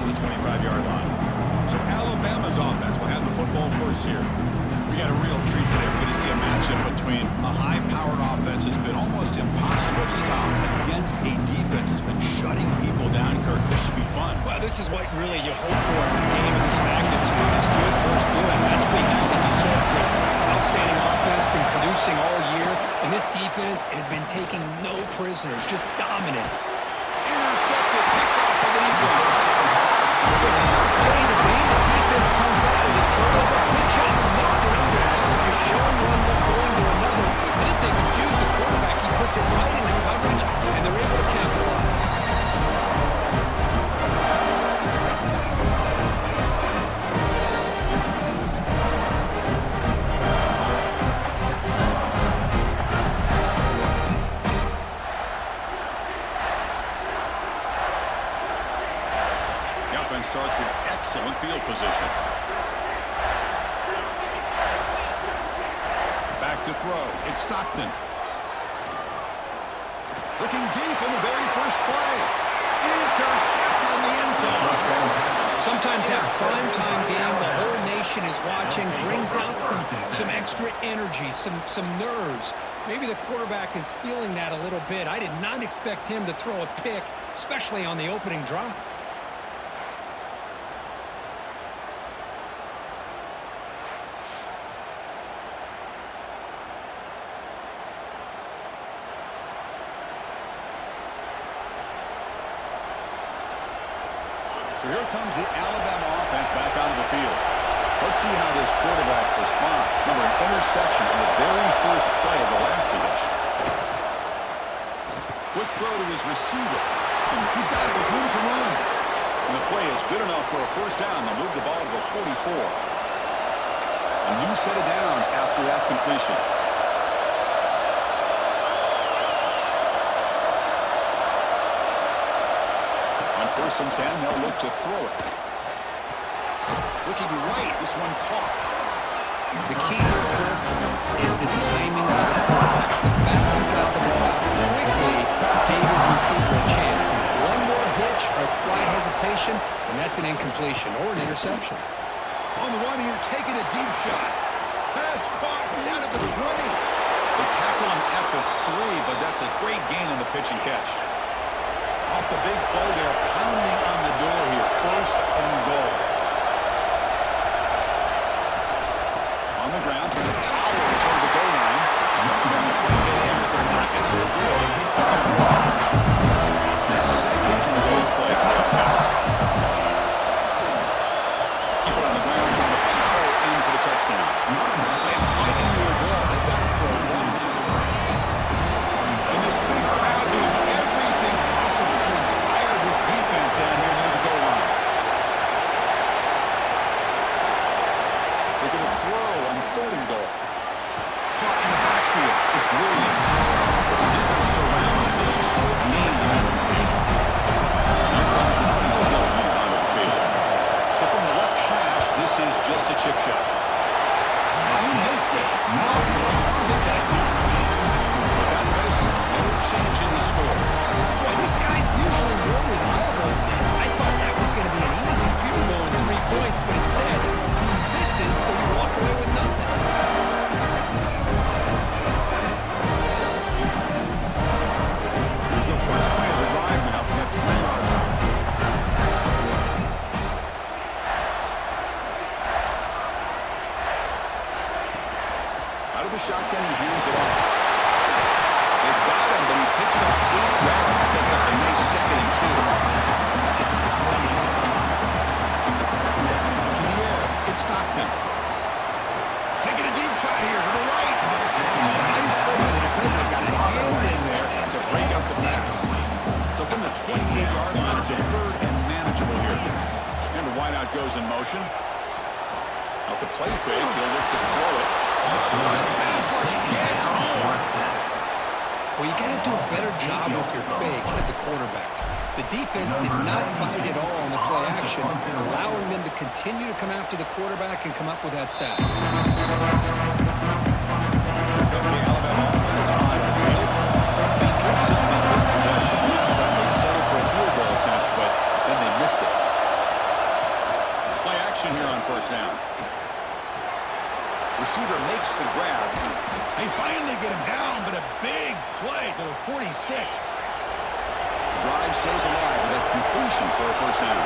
to the 25-yard line. So Alabama's offense will have the football first here. We got a real treat today. We're going to see a matchup between a high-powered offense that's been almost impossible to stop against a defense that's been shutting people down, Kirk. This should be fun. Well, this is what really you hope for in a game of this magnitude is good versus good. That's what we have, like you said, Chris. Outstanding offense, been producing all year, and this defense has been taking no prisoners, just dominant. Intercepted, picked off by the defense. For the first play of the game, the defense comes up with a turnover. Good job of mixing up their coverages, showing one look, going to another. And if they confuse the quarterback, he puts it right into coverage, and they're able to capitalize. Starts with excellent field position. Back to throw. It's Stockton. Looking deep in the very first play. Intercepted in the end zone. Sometimes that primetime game, the whole nation is watching, brings out some extra energy, some nerves. Maybe the quarterback is feeling that a little bit. I did not expect him to throw a pick, especially on the opening drive. So here comes the Alabama offense back onto the field. Let's see how this quarterback responds. Remember, an interception on the very first play of the last possession. Quick throw to his receiver. He's got it with room to run. And the play is good enough for a first down. They'll move the ball to the 44. A new set of downs after that completion. First and 10, they'll look to throw it. Looking right, this one caught. The key here, Chris, is the timing of the quarterback. The fact he got the ball out quickly gave his receiver a chance. One more hitch, a slight hesitation, and that's an incompletion or an interception. On the run here, taking a deep shot. Pass caught down at the 20. They tackle him at the 3, but that's a great gain on the pitch and catch. Off the big play, they're pounding on the door here. First and goal. On the ground, trying to power toward the goal line. Couldn't quite get in, but they're knocking on the door. It's a second and goal play for the offense. Keep it on the ground, trying to power in for the touchdown. Slams right into a wall. They've got it for a loss. And this big crowd doing everything possible to inspire this defense down here near the goal line. They're going to throw on third and goal. Caught in the backfield. It's Williams. The defense surrounds him. It's a short gain on that completion. Here comes the field goal unit onto the field. So from the left hash, this is just a chip shot. He missed it. Not the target that time. But that medicine, no change in the score. Well, this guy's usually more reliable in this. I thought that was going to be an easy field goal and 3 points, but instead, he misses, so we walk away with nothing. Here's the first play of the drive now from that 20-yard line. Out of the shotgun, he hands it off. They've got him, but he picks up 8 yards, sets up a nice 2nd and 2. To the air, it's Stockton. Taking a deep shot here to the right. Nice play by the defender. Got a hand in there to break up the pass. So from the 28-yard line, it's a 3rd and manageable here. And the wideout goes in motion. Off the play fake, he'll look to throw it. The pass rush gets more. Well, you got to do a better job with your fake as the quarterback. The defense did not bite at all on the play action, allowing them to continue to come after the quarterback and come up with that sack. Here comes the Alabama offense on the field. They did some on this possession. Last time they settled for a field goal attempt, but then they missed it. action here on first down. Receiver makes the grab. They finally get him down, but a big play to the 46. The drive stays alive with a completion for a first down.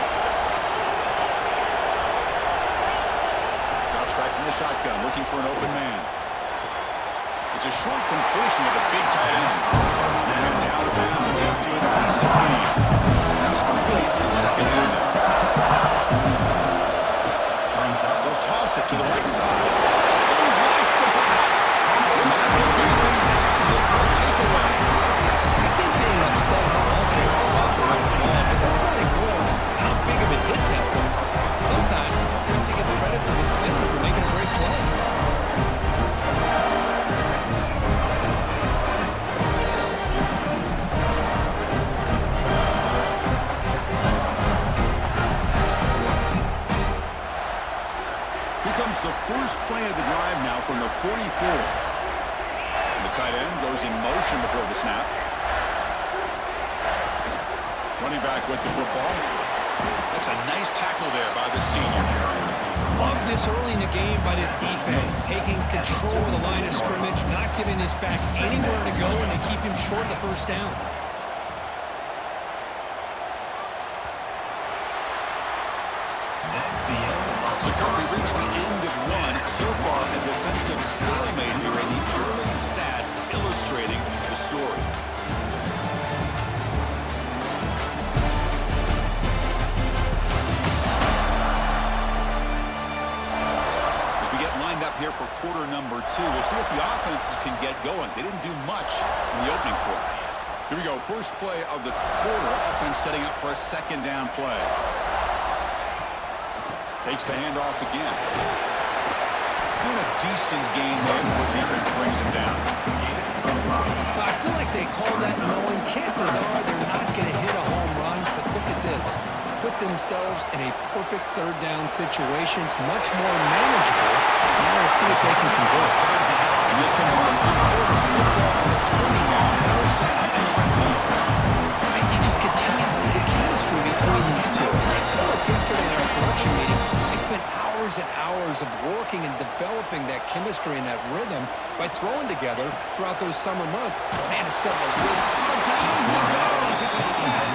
Drops back from the shotgun, looking for an open man. It's a short completion with a big tight end. And it's out of bounds after a decent gain. Pass complete on second down. They'll toss it to the right side. He's lost the ball. Looks like the defense has it for a takeaway. I think being upset about all careful off around the ball, but let's not ignore how big of a hit that was. Sometimes you just have to give credit to the defender for making a great play. Becomes the first play of the drive now from the 44. And the tight end goes in motion before the snap. Running back with the football. That's a nice tackle there by the senior. Love this early in the game by this defense, taking control of the line of scrimmage, not giving this back anywhere to go, and they keep him short of the first down. So we reach the end of one. So far, a defensive stalemate here in the early stats illustrating the story. As we get lined up here for quarter number 2, we'll see if the offenses can get going. They didn't do much in the opening quarter. Here we go. First play of the quarter. Offense setting up for a second down play. Takes the handoff again. And a decent gain there before defense brings him down. I feel like they call that knowing chances are they're not going to hit a home run, but look at this. Put themselves in a perfect third down situation. It's much more manageable. Now we'll see if they can convert. And they convert on third and football on the 20 now. First down in the red zone. And you just continue to see the chemistry between these two. They told us yesterday in our production meeting, they spent hours and hours of working and developing that chemistry and that rhythm by throwing together throughout those summer months. Man, it's starting to really Down he goes. It's a sack.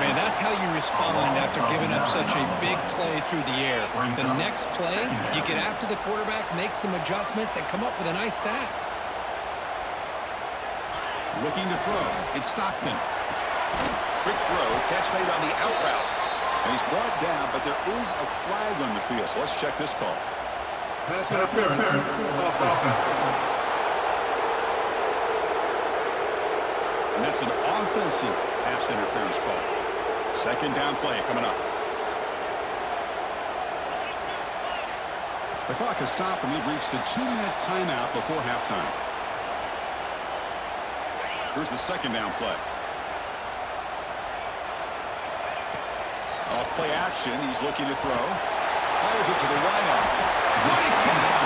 Man, that's how you respond after giving up such a big play through the air. The next play, you get after the quarterback, make some adjustments, and come up with a nice sack. Looking to throw. It's Stockton. Quick throw. Catch made on the out route. And he's brought down, but there is a flag on the field. So let's check this call. Pass interference. Offense. And that's an offensive pass interference call. Second down play coming up. The clock has stopped, and we've reached the 2-minute timeout before halftime. Here's the second down play. Off play action. He's looking to throw. Fires it to the right arm. What a catch!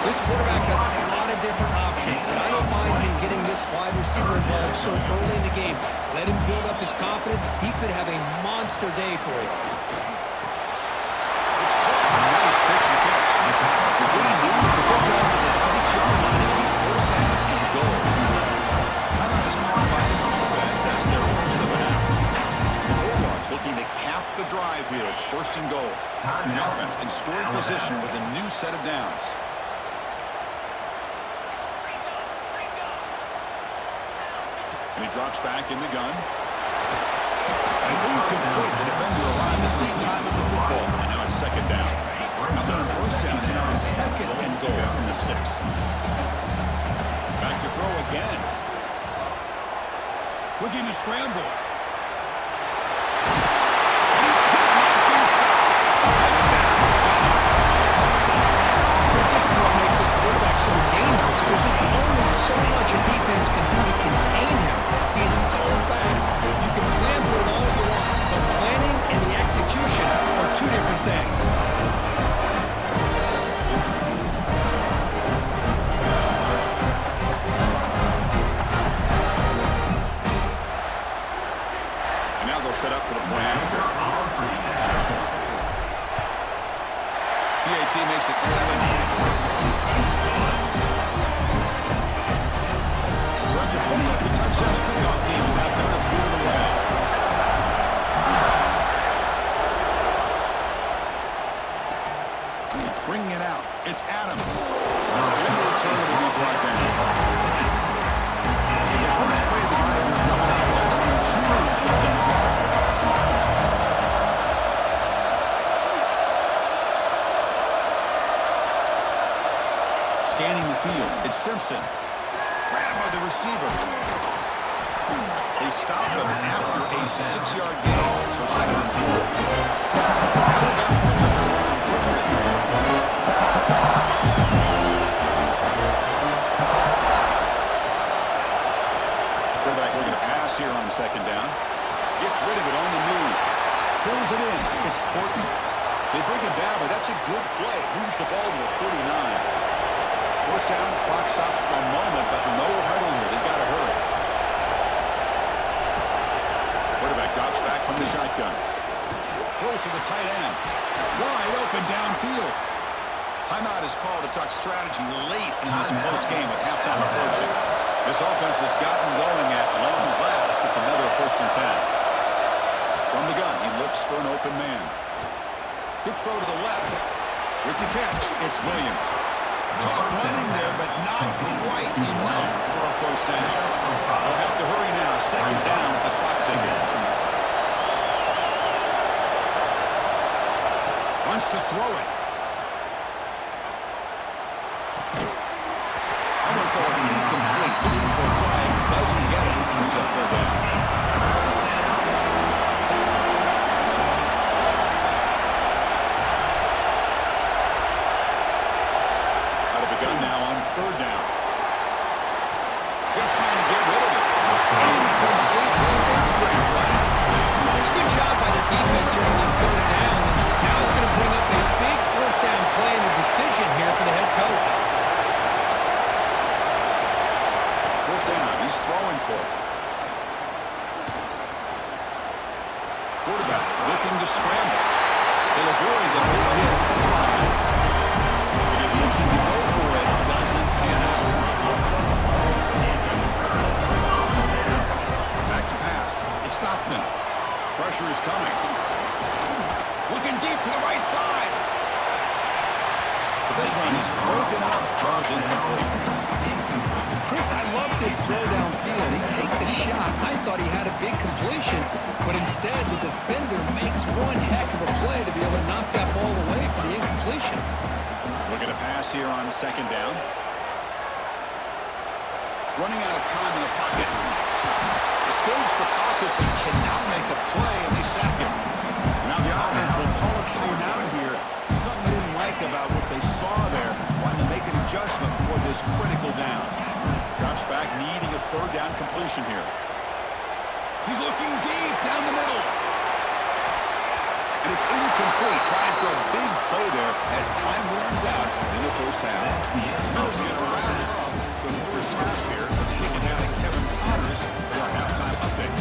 This quarterback has a lot of different options, but I don't mind him getting this wide receiver involved so early in the game. Let him build up his confidence. He could have a monster day for you. It's caught. Nice pitch and catch. The game moves the football to the 6-yard line. It'll be first down and goal. Timeout is called by the defense as their first of the half. The Bulldogs looking to cap the drive here. It's first and goal. The offense in scoring position with a new set of downs. And he drops back in the gun. And it's incomplete. The defender arrived the same time as the football. And now it's second down. Nothing on first down. So now it's second and goal from the 6. Back to throw again. Looking to scramble. And he could not be stopped. Touchdown. This is what makes this quarterback so dangerous. There's just only so much a defense can do to contain him. He's so fast. You can plan for it all you want, but planning and the execution are two different things. And now they'll set up for the play action. points. He makes it 7. So after putting up the touchdown, the kickoff team is out there to move it away. Bringing it out. It's Adams. And the return will be brought down. So the first play of the drive here coming out less than 2 minutes left on the clock. Scanning the field. It's Simpson. Grabbed by the receiver. They stop him after a 6-yard gain. So 2nd and 4. Alabama comes up with the line quickly. Quarterback looking to pass here on 2nd down. Gets rid of it on the move. Pulls it in. It's Portman. They bring it down, but that's a good play. Moves the ball to the 39. First down, clock stops for a moment, but no huddle here. They've got to hurry. Quarterback drops back from the shotgun. Throws to the tight end. Wide open downfield. Timeout is called to talk strategy late in this close game with halftime approaching. This offense has gotten going at long last. It's another 1st and 10. From the gun, he looks for an open man. Big throw to the left. With the catch, it's Williams. Tough running there, but not quite enough for a 1st down. They'll have to hurry now. 2nd down with the clock ticking. Wants to throw it. Almost throws it incomplete. Looking for a flag. Doesn't get it. Moves up 3rd down. Now on 3rd down. Just trying to get rid of it. Incomplete straight play. It's a good job by the defense here on this 3rd down. Now it's going to bring up a big 4th down play and a decision here for the head coach. 4th down. He's throwing for it. Quarterback looking to scramble. They'll avoid the big hit with the slide. The decision to go for it doesn't pan out. Back to pass. It's Stockton. Pressure is coming. Looking deep to the right side. But this one is broken up. Throws incomplete. Chris, I love this throw downfield. He takes a shot. I thought he had a big completion, but instead the defender makes one heck of a play to be able to knock that ball away for the incompletion. Looking to pass here on 2nd down. Running out of time in the pocket. Escapes the pocket, but cannot make a play, and they sack him. Now the offense will call a timeout here. Something they didn't like about what they saw there. Wanting to make an adjustment for this critical down. Drops back, needing a 3rd down completion here. He's looking deep down the middle. And it's incomplete. Trying for a big play there as time runs out in the 1st half. Mills going to wrap up the 1st half here. Let's kick it down to Kevin Connors for our halftime update.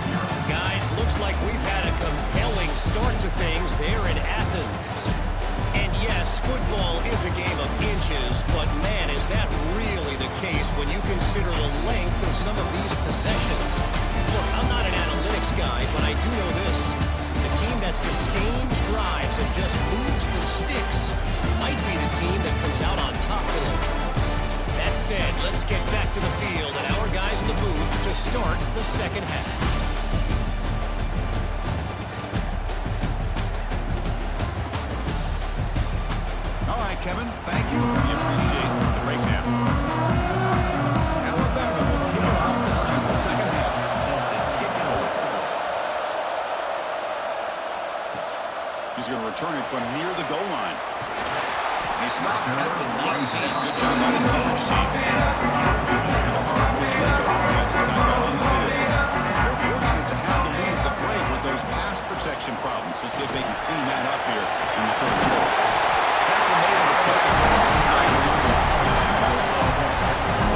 Guys, looks like we've had a compelling start to things there in Athens. And yes, football is a game of inches, but man, is that really the case when you consider the length of some of these possessions. Look, I'm not an analytics guy, but I do know this. The team that sustains drives and just moves the sticks might be the team that comes out on top today. That said, let's get back to the field and our guys in the booth to start the 2nd half. All right, Kevin, thank you. We appreciate the breakdown. Alabama will kick it off to start the 2nd half. He's going to return it from near the goal line. He stopped at the 19. Good job by the coverage team. The powerful Georgia offense is back out on the field. They're fortunate to have the lead at the break with those pass protection problems. Let's see if they can clean that up here in the 3rd quarter. Tackle made him to put the 29.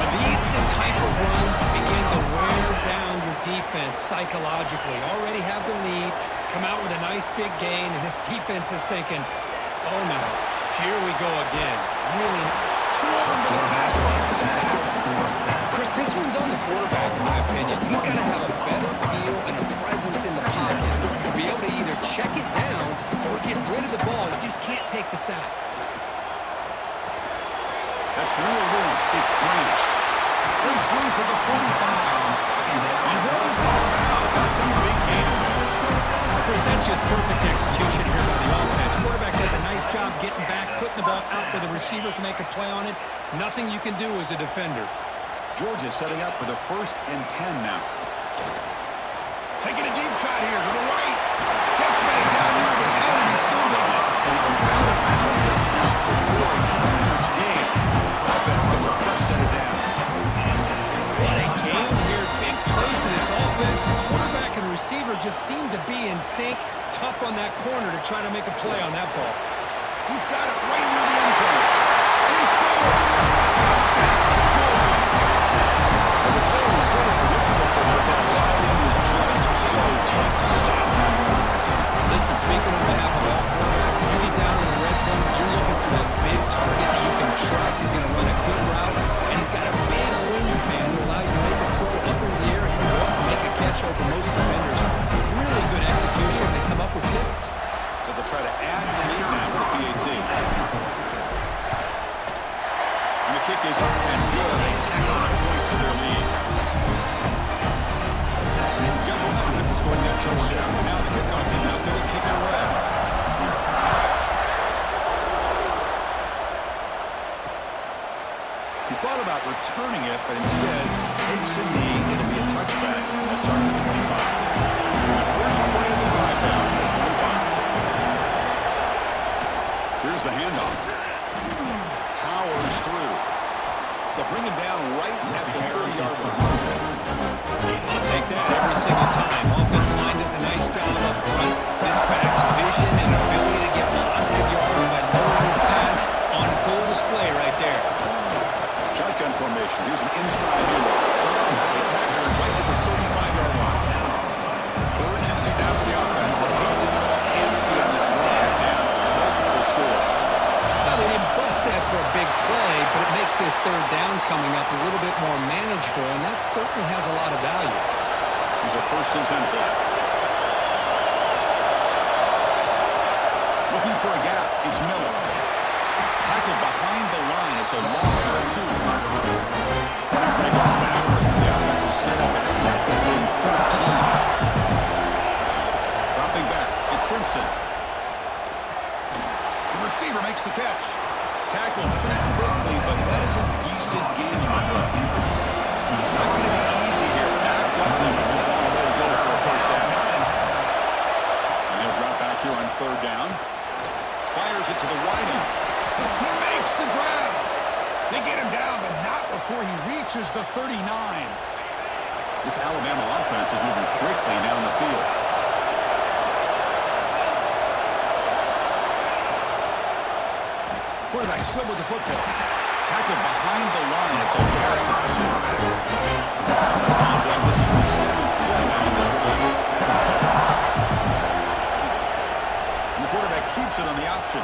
But these are the type of runs that begin to wear down your defense psychologically. Already have the lead, come out with a nice big gain, and this defense is thinking, oh no, Here we go again. Really Swarmed to the pass rush. Chris, this one's on the quarterback, in my opinion. He's got to have a better feel and a presence in the pocket to be able to either check it down or get rid of the ball. You just can't take the sack. That's real room. It's Branch. Breaks loose at the 45. And rolls all out. That's a big gain. Chris, that's just perfect execution here by the offense. Quarterback does a nice job getting back, putting the ball out where the receiver can make a play on it. Nothing you can do as a defender. Georgia setting up for the 1st and 10 now. Taking a deep shot here to the right. Gets back down near the 10, and he's still got it. Out of bounds, but not before a huge gain. Offense gets a fresh set of downs. What a game here. Big play for this offense. The quarterback and receiver just seem to be in sync. Tough on that corner to try to make a play on that ball. He's got it right near the end zone. And he scores. Touchdown, Georgia. Well, the play was sort of predictable for him, but that tie-in was just so tough to stop. Listen, speaking on behalf of all quarterbacks, you get down in the red zone, you're looking for that big target that you can trust. He's going to run a good route, and he's got a big wingspan to allow you to make a throw up in the air and go up and make a catch over most defenders. Really good execution. They come up with 6. So they'll try to add to the lead now with the PAT. And the kick is up and good. They tack on a point to their lead. Got momentum after scoring that touchdown. Now the kickoff team out there to kick it away. He thought about returning it, but instead takes a knee. It'll be a touchback. They'll start at the 25. The first play of the drive down at the 25. Here's the handoff. Powers through. They'll bring him down right at the 30-yard line. I'll take that every single time. Offensive line does a nice job up front. This back's vision and ability to get positive yards by lowering his pads on full display right there. Shotgun formation. Here's an inside handoff. They tackle him right at the 35-yard line. Urgency now for the offense. They hate to come up empty on this drive now. Multiple scores. Now, they didn't bust that for a big play, but it makes this 3rd down coming up a little bit more manageable, and that certainly has a lot of value. Here's a 1st and 10 play. Looking for a gap. It's Miller. Tackled behind the line. It's a loss of 2. Running play goes backwards, and the offense is set up at 2nd and 13. Dropping back. It's Simpson. The receiver makes the catch. Tackled pretty quickly, but that is a decent gain on the throw. Not going to be easy here. Backed up and a long way to go for a 1st down. And he'll drop back here on 3rd down. Fires it to the wide end. He makes the grab. They get him down, but not before he reaches the 39. This Alabama offense is moving quickly down the field. Quarterback still with the football. Tackled behind the line. It's a loss of 2. Offense lines up. This is the 7th play now in this drive. And the quarterback keeps it on the option.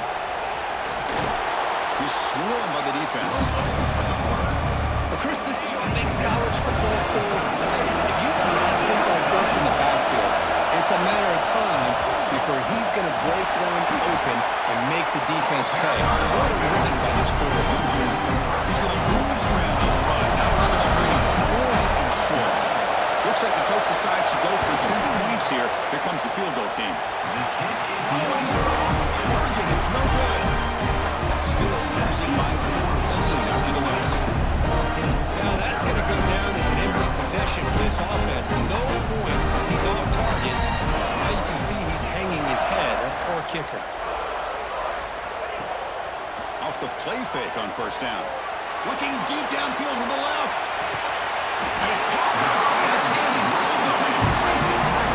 He's swarmed by the defense. Well, Chris, this is what makes college football so exciting. If you have an athlete like this in the backfield, it's a matter of time before he's going to break one open and make the defense pay. What a run by this quarterback. He's going to lose ground on the run. Now he's going to bring him 4th and short. Looks like the coach decides to go for 3 points here. Here comes the field goal team. Oh, he's off target. It's no good. Still losing by 14 after the miss. Now that's going to go down as an empty possession for this offense. No points as he's off target. Now you can see he's hanging his head. A poor kicker. Off the play fake on 1st down. Looking deep downfield to the left. And it's caught outside of the 10 and still going.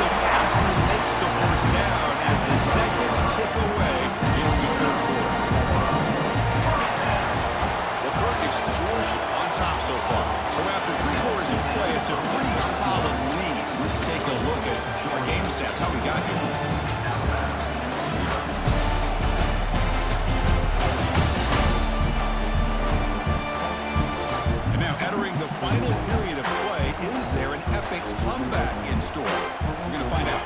Tackled after he makes the 1st down as the seconds tick away in the 3rd quarter. Kirk, it's Georgia on top so far. So after 3 quarters of play, it's a pretty solid lead. Let's take a look at our game stats, how we got here. store? We're going to find out.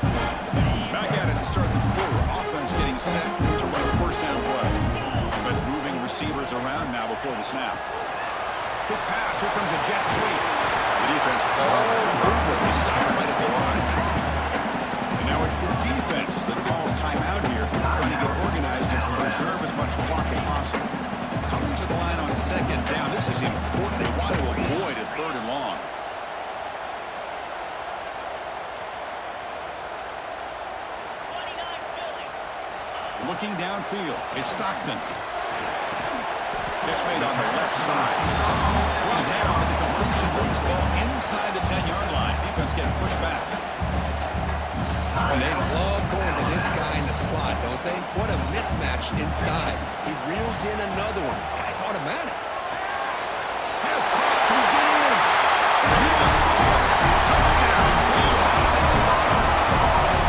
Back at it to start the quarter. Offense getting set to run a first down play. Offense moving receivers around now before the snap. Quick pass. Here comes a jet sweep. The defense all over. They stop it right at the line. And now it's the defense that calls timeout here, trying to get organized and preserve as much clock as possible. Coming to the line on second down. This is important. They want to avoid a third and long. Looking downfield, it's Stockton. Catch made on the left side. Well down, and the completion moves the ball inside the 10-yard line. Defense getting pushed back. And they love going to this guy in the slot, don't they? What a mismatch inside. He reels in another one. This guy's automatic. Has caught. Can he get in? He'll score. Touchdown. Bulldogs.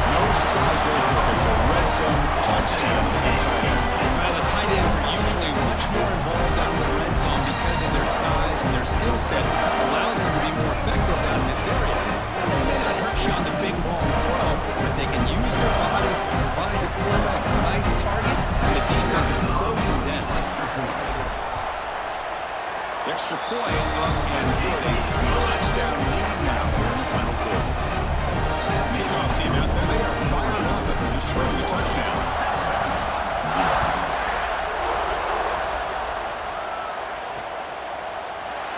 No surprise there. It's a red zone touchdown to the tight end. Well, the tight ends are usually much more involved down in the red zone because of their size and their skill set allows them to be more effective down in this area. Now, they may not hurt you on the big long throw, but they can use their bodies to provide the quarterback a nice target, and the defense is so condensed. Extra point and good. A touchdown lead now in the final quarter. Kickoff team out there. They are fired up after scoring a touchdown.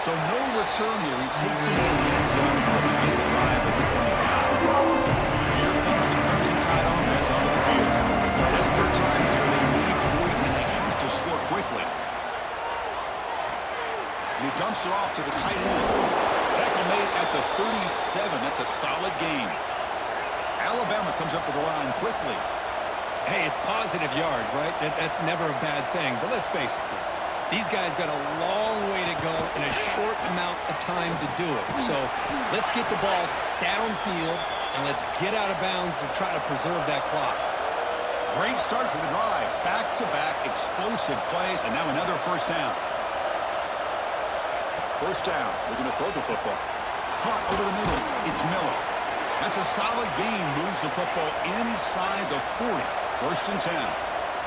So no return here. He takes it in the end zone to begin the drive at the 25. Here comes the Crimson Tide offense onto the field. Desperate times here. They need points and they have to score quickly. And he dumps it off to the tight end. Tackle made at the 37. That's a solid game. Alabama comes up with the line quickly. Hey, it's positive yards, right? That's never a bad thing. But let's face it, Chris. These guys got a long way to go in a short amount of time to do it. So let's get the ball downfield, and let's get out of bounds to try to preserve that clock. Great start for the drive. Back-to-back explosive plays, and now another first down. First down. We're going to throw the football. Caught over the middle. It's Miller. That's a solid gain. Moves the football inside the 40. First and 10.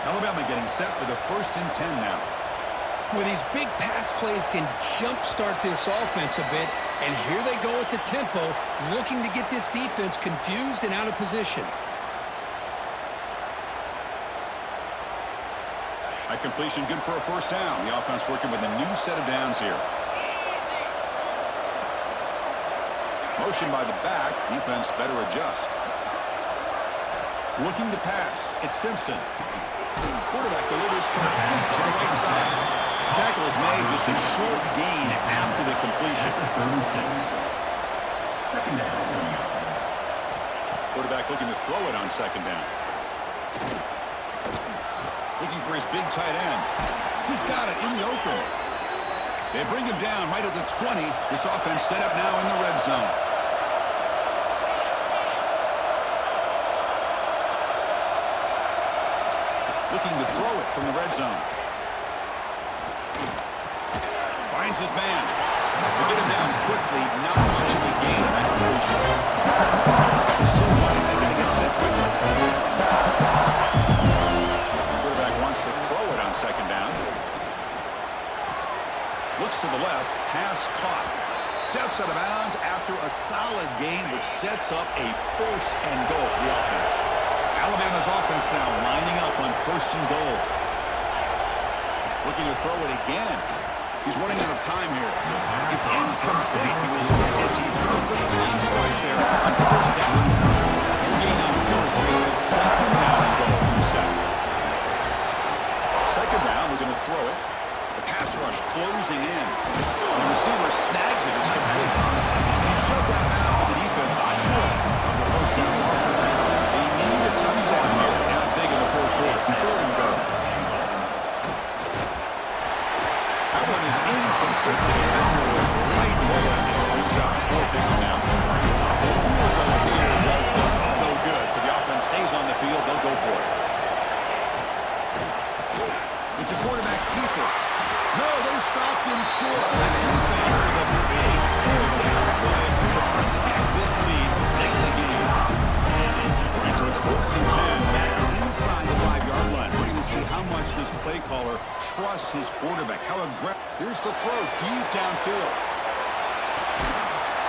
Alabama getting set for the first and 10 now. Well, these big pass plays can jumpstart this offense a bit, and here they go at the tempo, looking to get this defense confused and out of position. High completion, good for a first down. The offense working with a new set of downs here. Motion by the back. Defense better adjust. Looking to pass. It's Simpson. Quarterback delivers complete to the right side. Tackle is made, just a short gain after the completion. Quarterback looking to throw it on second down. Looking for his big tight end. He's got it in the open. They bring him down right at the 20. This offense set up now in the red zone. Looking to throw it from the red zone. Finds his man. They get him down quickly. Not much of a gain on that completion. He's still running. They gotta get set quickly. The quarterback wants to throw it on second down. Looks to the left. Pass caught. Steps out of bounds after a solid gain, which sets up a first and goal for the offense. Alabama's offense now lining up on first and goal. Looking to throw it again. He's running out of time here. It's incomplete. He was hit as he threw a good pass rush there on first down. Gain on first makes it second down and goal from the set. Second down, we're going to throw it. The pass rush closing in. The receiver snags it. It's complete. And he's shoved out of bounds, but the defense is short of the first down marker. They need a touchdown here. Down big in the fourth quarter. Third and goal. That one is incomplete. The defender was right there. He's out fourth down now. The field goal here was no good. So the offense stays on the field. They'll go for it. It's a quarterback keeper. No, they stopped him short. The defense with a big fourth down play to protect this lead late in the game. So it's 1st and 10, back inside the 5-yard line. We're going to see how much this play caller trusts his quarterback. How aggressive. Here's the throw deep downfield.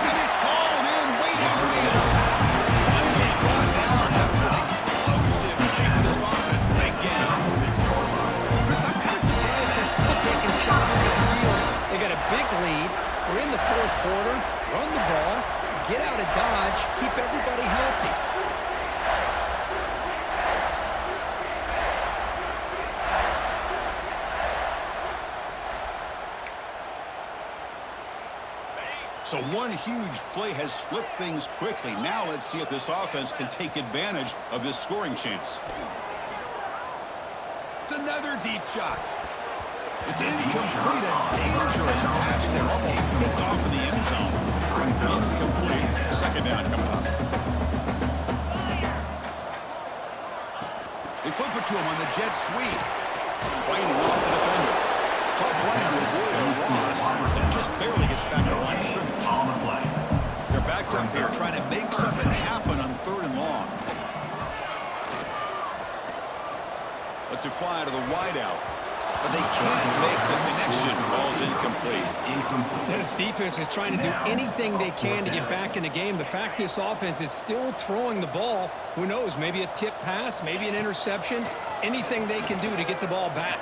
And it's hauled in way downfield. Finally brought down after an explosive play for this offense. Big game. Chris, I'm kind of surprised they're still taking shots downfield. They got a big lead. We're in the 4th quarter. Run the ball. Get out of Dodge. Keep everybody healthy. So one huge play has flipped things quickly. Now let's see if this offense can take advantage of this scoring chance. It's another deep shot. It's incomplete. A dangerous pass there. Almost picked off in the end zone. Incomplete. 2nd down coming up. They flip it to him on the jet sweep. Fighting off the defender. Tough running to avoid a loss. And just barely gets back to the line of scrimmage. They're backed up here trying to make something happen on 3rd and long. Let's it fly to the wideout. But they can't make the connection. Ball's incomplete. This defense is trying to do anything they can to get back in the game. The fact this offense is still throwing the ball, who knows, maybe a tip pass, maybe an interception, anything they can do to get the ball back.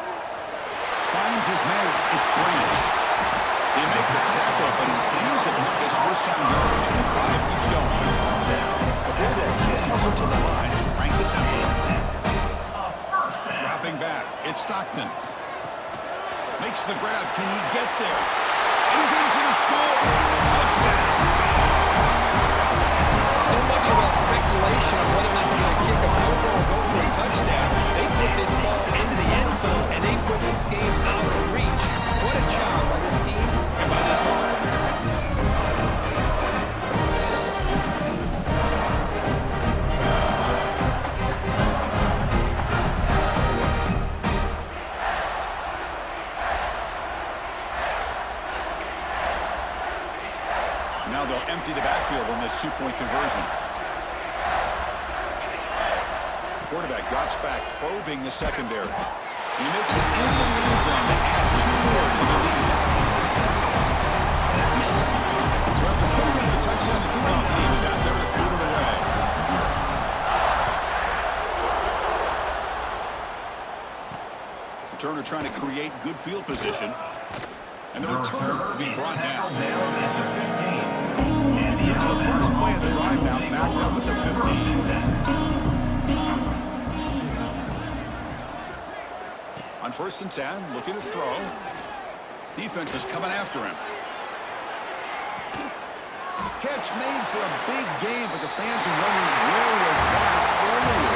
Finds his man. It's Branch. They make the tackle, but he leaves it with his first-time yardage, and the drive keeps going. The Bulldogs hustle to the line to crank the tempo. Dropping back. It's Stockton. Makes the grab. Can he get there? And he's in for the score. Touchdown. So much about speculation on whether or not they're going to kick a field goal or go for a touchdown. They put this ball into the end zone, and they put this game out of reach. What a job by this team and by this offense. Now they'll empty the backfield on this 2-point conversion. Quarterback drops back, probing the secondary. He makes it into the end zone to add 2 more to the lead. So after putting up the touchdown, the kickoff team is out there to boot it away. Returner trying to create good field position. And the returner will be brought down. Here's the first play of the drive now, backed up at the 15. On 1st and 10, looking to throw. Defense is coming after him. Catch made for a big game, but the fans are wondering, where was that earlier?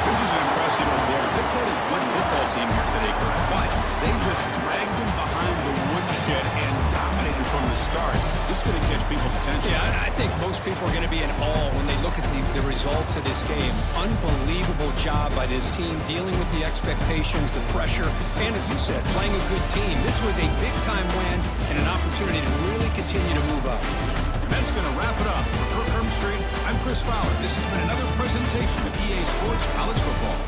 This is an impressive performance. They played a good football team here today, Kurt, but they just dragged them behind the woodshed and dominated from the start. This is going to catch people's attention. Yeah, I think most people are going to be in awe when they look at the results of this game. Unbelievable job by this team dealing with the expectations, the pressure, and as you said, playing a good team. This was a big-time win and an opportunity to really continue to move up. And that's going to wrap it up. For Kirk Hermstreet, I'm Chris Fowler. This has been another presentation of EA Sports College Football.